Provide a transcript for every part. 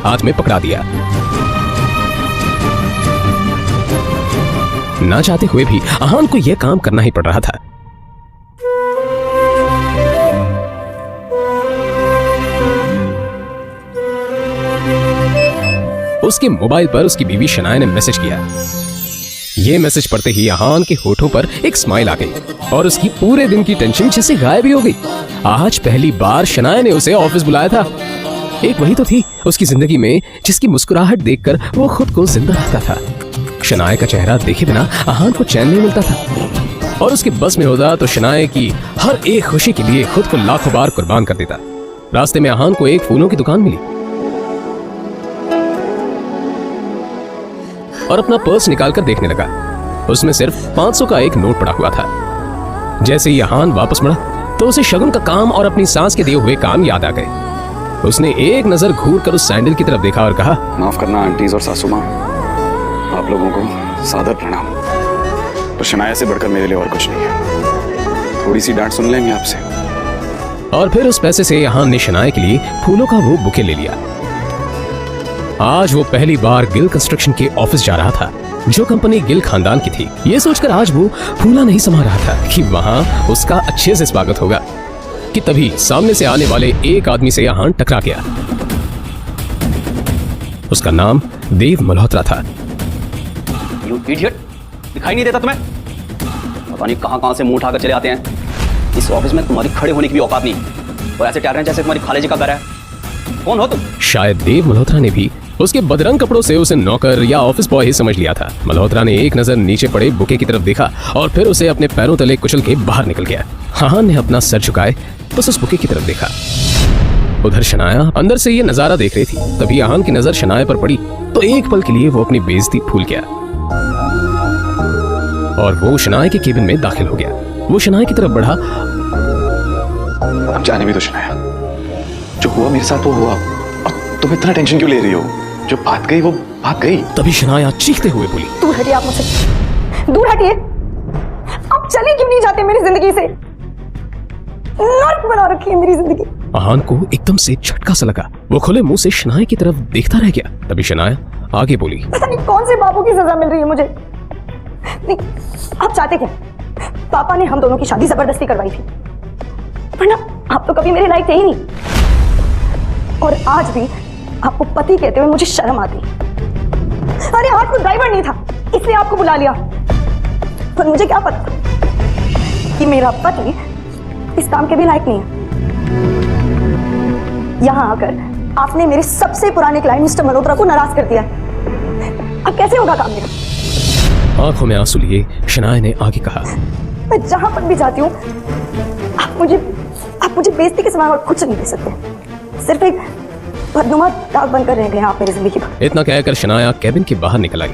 हाथ में पकड़ा दिया। ना चाहते हुए भी आहान को यह काम करना ही पड़ रहा था। उसके मोबाइल पर उसकी बीवी शनाया ने मैसेज किया। यह मैसेज पढ़ते ही आहान के होठों पर एक स्माइल आ गई और उसकी पूरे दिन की टेंशन जैसे गायब ही हो गई। आज पहली बार शनाया ने उसे ऑफिस बुलाया था। एक वही तो थी उसकी जिंदगी में जिसकी मुस्कुराहट देखकर वो खुद को जिंदा रखता था। शनाया का चेहरा देखे बिना आहान को चैन नहीं मिलता था और उसके बस में होता तो शनाया की हर एक खुशी के लिए खुद को लाखों बार कुर्बान कर देता। रास्ते में आहान को एक फूलों की दुकान मिली और अपना पर्स निकालकर देखने लगा। उसमें सिर्फ 500 का एक नोट पड़ा हुआ था। जैसे ही आहान वापस मुड़ा तो उसे शगुन का काम और अपनी सांस के दिए हुए काम याद आ गए। उसने एक नजर घूरकर उस सैंडल की तरफ देखा और कहा, माफ करना आंटीज और सासू माँ, आप लोगों को सादर प्रणाम। तो शनाया से बढ़कर मेरे लिए और कुछ नहीं है। थोड़ी सी डांट सुन लेंगे आपसे। और फिर उस पैसे से आहान ने शनाया के लिए फूलों का वो बुके ले लिया। आज वो पहली बार गिल कंस्ट्रक्शन के ऑफिस जा रहा था, जो कंपनी गिल खानदान की थी। ये सोचकर आज वो फूला नहीं समा रहा था कि वहां उसका अच्छे से स्वागत होगा कि तभी सामने से आने वाले एक आदमी से आहान टकरा गया। उसका नाम देव मल्होत्रा था। यू इडियट, दिखाई नहीं देता तुम्हें? पता नहीं कहां से मुंह उठाकर चले आते हैं। इस ऑफिस में तुम्हारी ठड़े होने की भी औकात नहीं और ऐसे ठहर रहे हैं जैसे तुम्हारी खालेजी का घर है। कौन हो तुम? शायद देव मल्होत्रा ने भी उसके बदरंग कपड़ों से उसे नौकर या ऑफिस बॉय ही समझ लिया था। मल्होत्रा ने एक नजर नीचे पड़े बुके की तरफ देखा और फिर उसे अपने पैरों तले कुचल के बाहर निकल गया। आहान ने अपना सर झुकाए बस उस बुके की तरफ देखा। उधर शनाया अंदर से ये नजारा देख रही थी। तभी आहान की नजर शनाया पर पड़ी तो एक पल के लिए वो अपनी बेइज्जती भूल गया और वो शनाया के केबिन में दाखिल हो गया। वो शनाया की तरफ बढ़ा। अब जाने भी तो शनाया, जो हुआ मेरे साथ वो हुआ। अब तुम इतना टेंशन क्यों ले रही हो? जो बात गई वो बात गई। तभी शनाया चीखते हुए बोली, दूर हटिए आप मुझसे, दूर हटिए। आप चले क्यों नहीं जाते मेरी जिंदगी से? नर्क बना रखी है मेरी जिंदगी। आहान को एकदम से झटका सा लगा। वो खुले मुंह से शनाया की तरफ देखता रह गया। तभी शनाया आगे बोली, पता नहीं कौन से बाबू की सजा मिल रही है मुझे। नहीं, आप चाहते क्या? पापा ने हम दोनों की शादी जबरदस्ती करवाई थी, वरना आप तो कभी मेरे लायक थे ही नहीं। और आज भी आपको पति कहते हुए मुझे शर्म आती। अरे आज तो ड्राइवर नहीं था इसलिए आपको बुला लिया, पर मुझे क्या पता कि मेरा पति इस काम के भी लायक नहीं है। यहां आकर आपने मेरे सबसे पुराने क्लाइंट मिस्टर मल्होत्रा को नाराज कर दिया। अब कैसे होगा काम मेरा? आंखों में आंसू लिए शनाया ने आगे कहा, मैं जहां पर भी जाती हूँ आप मुझे बेइज्जती के सिवा और कुछ नहीं दे सकते। सिर्फ एक बदनुमा दाग बनकर रह गए आप मेरी जिंदगी पर। इतना कहकर शनाया कैबिन के बाहर निकल आई।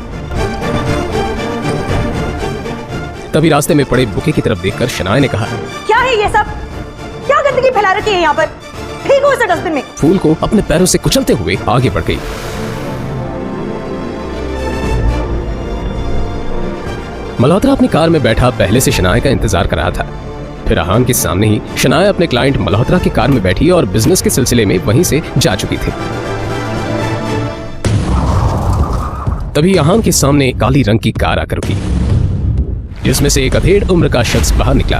तभी रास्ते में पड़े बुके की तरफ देखकर शनाया ने कहा, क्या है ये सब? क्या गंदगी फैला रखी है यहाँ पर? फेंको इसे डस्टबिन में। फूल को अपने पैरों से कुचलते हुए आगे बढ़ गई। मल्होत्रा अपनी कार में बैठा पहले से शनाया का इंतजार कर रहा था। फिर आहान के सामने ही शनाया अपने क्लाइंट मल्होत्रा की कार में बैठी और बिजनेस के सिलसिले में वहीं से जा चुकी थी। तभी आहान के सामने काली रंग की कार आकर रुकी, जिसमें से एक अधेड़ उम्र का शख्स बाहर निकला।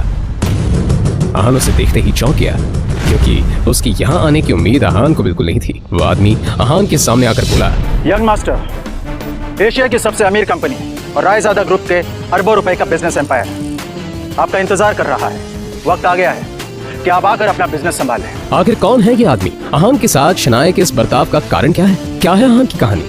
आहान उसे देखते ही चौंक गया, क्योंकि उसकी यहाँ आने की उम्मीद आहान को बिल्कुल नहीं थी। वो आदमी आहान के सामने आकर बोला, यंग मास्टर, एशिया की सबसे अमीर कंपनी और रायजादा ग्रुप के अरबों रुपए का बिजनेस एम्पायर आपका इंतजार कर रहा है। वक्त आ गया है कि आप आकर अपना बिजनेस संभालें। आखिर कौन है ये आदमी? आहान के साथ शनाया के इस बर्ताव का कारण क्या है? क्या है आहान की कहानी?